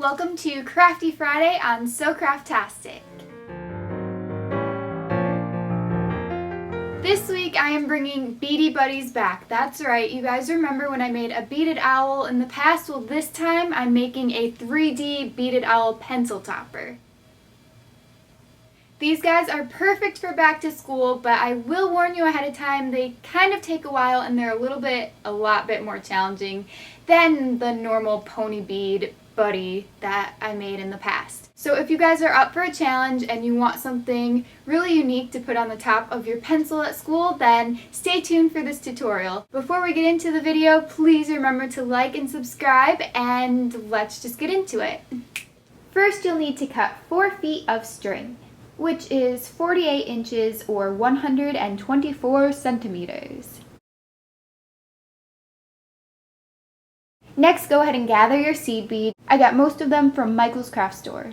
Welcome to Crafty Friday on SoCraftastic. This week I am bringing Beadie Buddies back. That's right, you guys remember when I made a beaded owl in the past? Well, this time I'm making a 3D beaded owl pencil topper. These guys are perfect for back to school, but I will warn you ahead of time, they kind of take a while and they're a lot bit more challenging than the normal pony bead buddy that I made in the past. So if you guys are up for a challenge and you want something really unique to put on the top of your pencil at school, then stay tuned for this tutorial. Before we get into the video, please remember to like and subscribe, and let's just get into it. First, you'll need to cut 4 feet of string, which is 48 inches or 124 centimeters. Next, go ahead and gather your seed beads. I got most of them from Michael's craft store.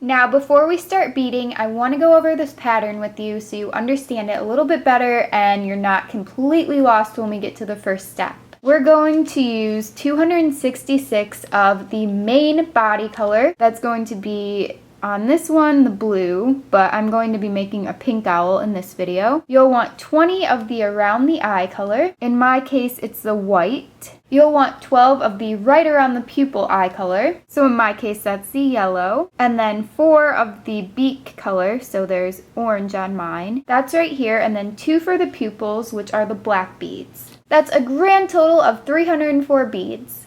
Now, before we start beading, I want to go over this pattern with you so you understand it a little bit better and you're not completely lost when we get to the first step. We're going to use 266 of the main body color. That's going to be on this one, the blue, but I'm going to be making a pink owl in this video. You'll want 20 of the around the eye color. In my case, it's the white. You'll want 12 of the right around the pupil eye color. So in my case, that's the yellow. And then 4 of the beak color, so there's orange on mine. That's right here, and then 2 for the pupils, which are the black beads. That's a grand total of 304 beads.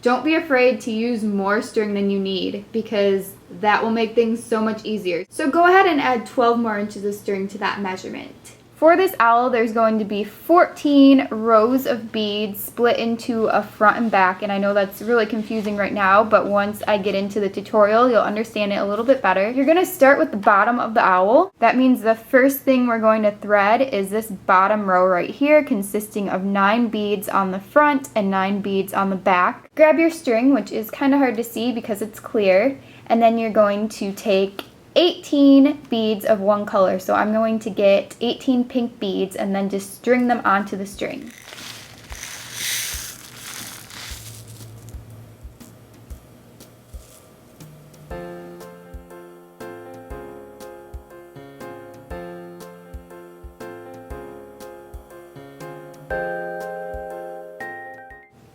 Don't be afraid to use more string than you need, because that will make things so much easier. So go ahead and add 12 more inches of string to that measurement. For this owl, there's going to be 14 rows of beads split into a front and back, and I know that's really confusing right now, but once I get into the tutorial, you'll understand it a little bit better. You're going to start with the bottom of the owl. That means the first thing we're going to thread is this bottom row right here, consisting of 9 beads on the front and 9 beads on the back. Grab your string, which is kind of hard to see because it's clear, and then you're going to take 18 beads of one color. So I'm going to get 18 pink beads and then just string them onto the string.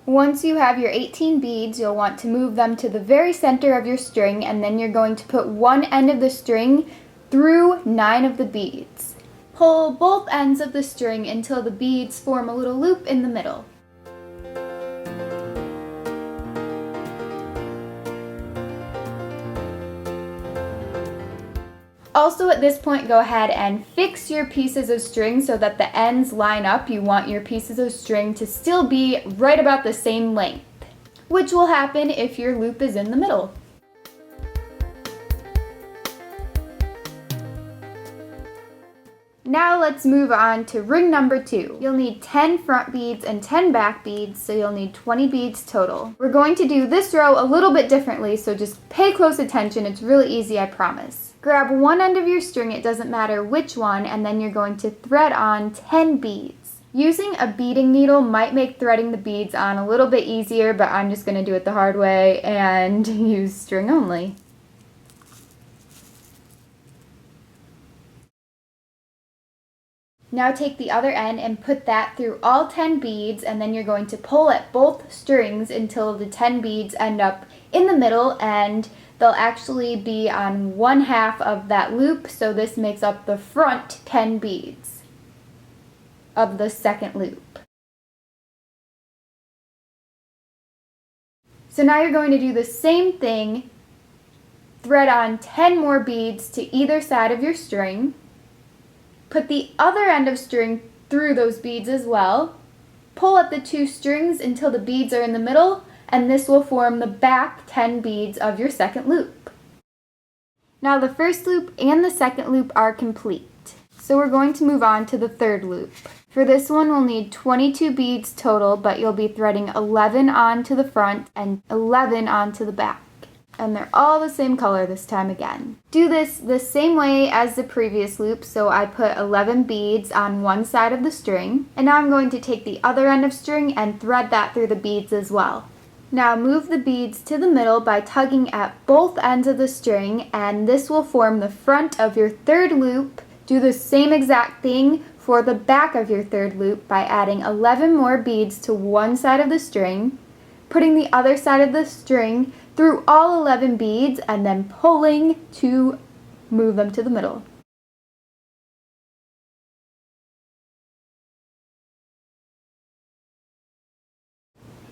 Once you have your 18 beads, you'll want to move them to the very center of your string, and then you're going to put one end of the string through 9 of the beads. Pull both ends of the string until the beads form a little loop in the middle. Also, at this point, go ahead and fix your pieces of string so that the ends line up. You want your pieces of string to still be right about the same length, which will happen if your loop is in the middle. Now let's move on to ring number 2. You'll need 10 front beads and 10 back beads, so you'll need 20 beads total. We're going to do this row a little bit differently, so just pay close attention. It's really easy, I promise. Grab one end of your string, it doesn't matter which one, and then you're going to thread on 10 beads. Using a beading needle might make threading the beads on a little bit easier, but I'm just going to do it the hard way and use string only. Now take the other end and put that through all 10 beads, and then you're going to pull at both strings until the 10 beads end up in the middle, and they'll actually be on 1/2 of that loop, so this makes up the front 10 beads of the second loop. So now you're going to do the same thing, thread on 10 more beads to either side of your string, put the other end of string through those beads as well, pull at the 2 strings until the beads are in the middle, and this will form the back 10 beads of your second loop. Now the first loop and the second loop are complete, so we're going to move on to the third loop. For this one, we'll need 22 beads total, but you'll be threading 11 onto the front and 11 onto the back. And they're all the same color this time again. Do this the same way as the previous loop, so I put 11 beads on one side of the string, and now I'm going to take the other end of string and thread that through the beads as well. Now move the beads to the middle by tugging at both ends of the string, and this will form the front of your third loop. Do the same exact thing for the back of your third loop by adding 11 more beads to one side of the string, putting the other side of the string through all 11 beads, and then pulling to move them to the middle.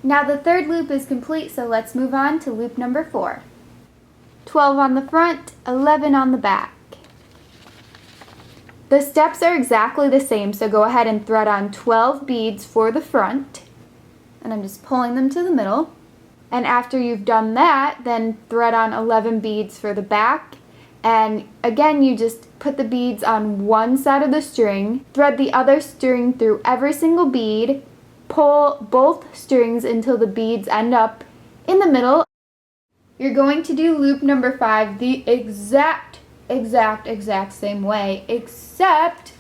Now the third loop is complete, so let's move on to loop number 4. 12 on the front, 11 on the back. The steps are exactly the same, so go ahead and thread on 12 beads for the front, and I'm just pulling them to the middle. And after you've done that, then thread on 11 beads for the back, and again you just put the beads on one side of the string, thread the other string through every single bead, pull both strings until the beads end up in the middle. You're going to do loop number 5 the exact same way, except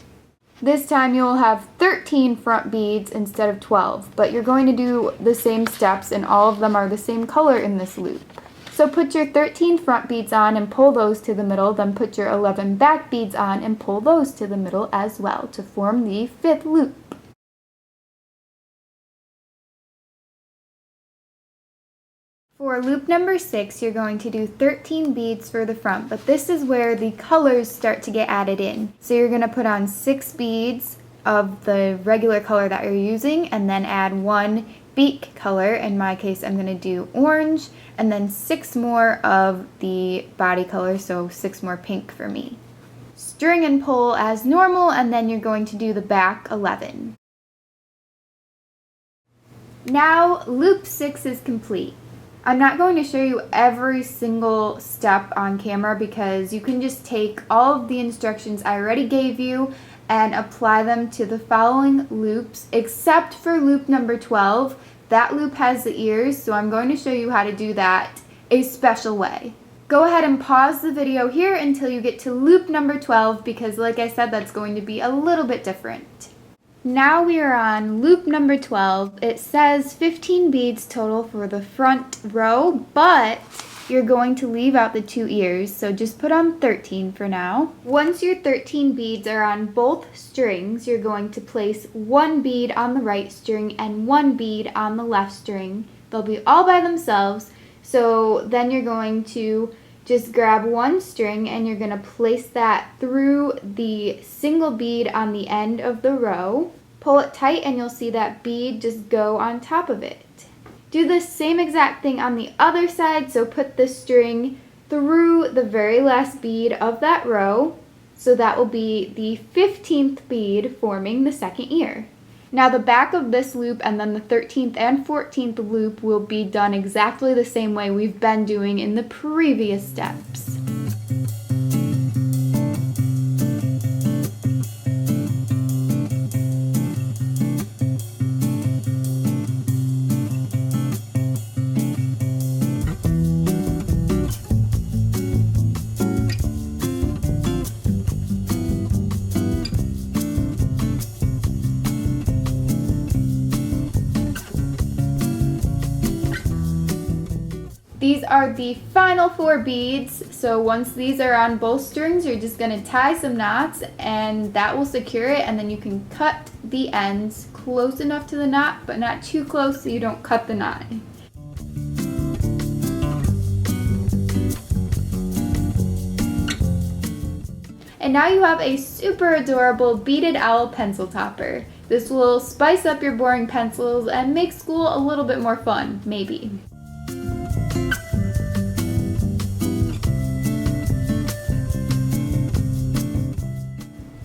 this time you'll have 13 front beads instead of 12, but you're going to do the same steps and all of them are the same color in this loop. So put your 13 front beads on and pull those to the middle, then put your 11 back beads on and pull those to the middle as well to form the 5th loop. For loop number 6, you're going to do 13 beads for the front, but this is where the colors start to get added in. So you're going to put on 6 beads of the regular color that you're using, and then add 1 beak color. In my case, I'm going to do orange, and then 6 more of the body color, so 6 more pink for me. String and pull as normal, and then you're going to do the back 11. Now loop 6 is complete. I'm not going to show you every single step on camera because you can just take all of the instructions I already gave you and apply them to the following loops, except for loop number 12. That loop has the ears, so I'm going to show you how to do that a special way. Go ahead and pause the video here until you get to loop number 12 because, like I said, that's going to be a little bit different. Now we are on loop number 12. It says 15 beads total for the front row, but you're going to leave out the 2 ears, so just put on 13 for now. Once your 13 beads are on both strings, you're going to place 1 bead on the right string and 1 bead on the left string. They'll be all by themselves, so then you're going to just grab 1 string and you're going to place that through the single bead on the end of the row. Pull it tight and you'll see that bead just go on top of it. Do the same exact thing on the other side, so put the string through the very last bead of that row. So that will be the 15th bead forming the second ear. Now the back of this loop and then the 13th and 14th loop will be done exactly the same way we've been doing in the previous steps. These are the final 4 beads, so once these are on both strings, you're just going to tie some knots and that will secure it, and then you can cut the ends close enough to the knot, but not too close so you don't cut the knot. And now you have a super adorable beaded owl pencil topper. This will spice up your boring pencils and make school a little bit more fun, maybe.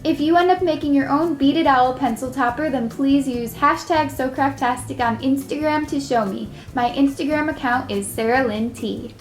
If you end up making your own beaded owl pencil topper, then please use hashtag SoCraftastic on Instagram to show me. My Instagram account is SarahLynn.T.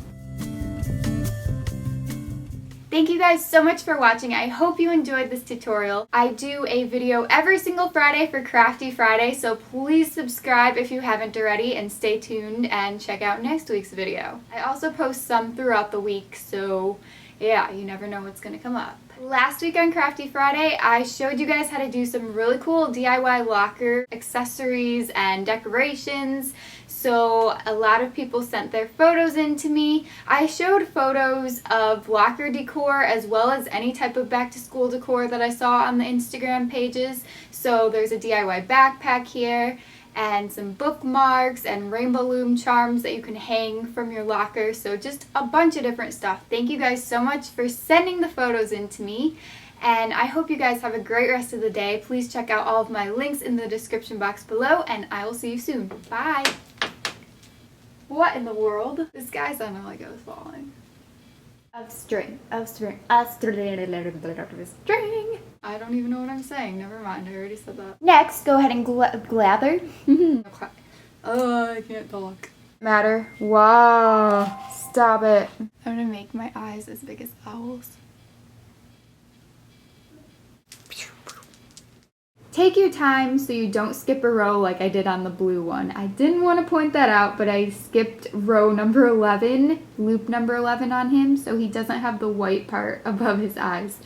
Thank you guys so much for watching. I hope you enjoyed this tutorial. I do a video every single Friday for Crafty Friday, so please subscribe if you haven't already and stay tuned and check out next week's video. I also post some throughout the week, so yeah, you never know what's going to come up. Last week on Crafty Friday, I showed you guys how to do some really cool DIY locker accessories and decorations. So a lot of people sent their photos in to me. I showed photos of locker decor as well as any type of back to school decor that I saw on the Instagram pages. So there's a DIY backpack here and some bookmarks and rainbow loom charms that you can hang from your locker. So just a bunch of different stuff. Thank you guys so much for sending the photos in to me. And I hope you guys have a great rest of the day. Please check out all of my links in the description box below, and I will see you soon. Bye! What in the world? This guy sounded like I was falling. Of string. String. I don't even know what I'm saying. Never mind, I already said that. Next, go ahead and glather. Okay. Oh, I can't talk. Matter. Wow. Stop it. I'm gonna make my eyes as big as owls. Take your time so you don't skip a row like I did on the blue one. I didn't want to point that out, but I skipped row number 11, loop number 11 on him, so he doesn't have the white part above his eyes.